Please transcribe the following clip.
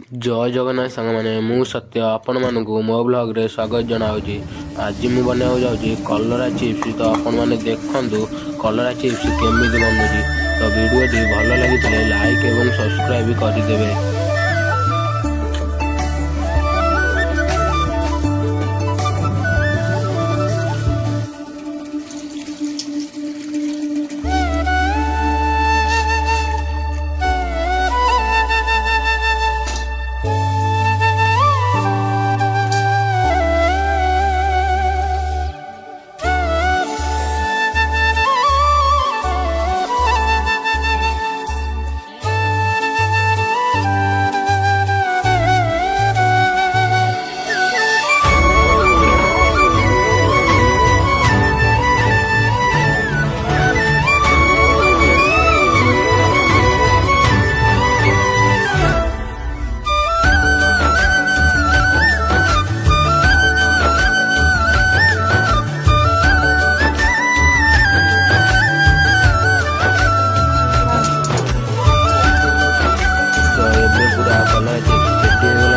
जय जगन्नाथ सांग मैंने मु सत्य आपण मानू मो ब्लॉग रे स्वागत जनाऊँगी। आज मुझे बनवाक जाऊँगी कलरा चिप्स। तो आपण मैंने देखु कलरा चिप्स केमी बनूची। तो वीडियो भल लगी लाइक और सब्सक्राइब करदे। तो ये पूरा कलर चिप्स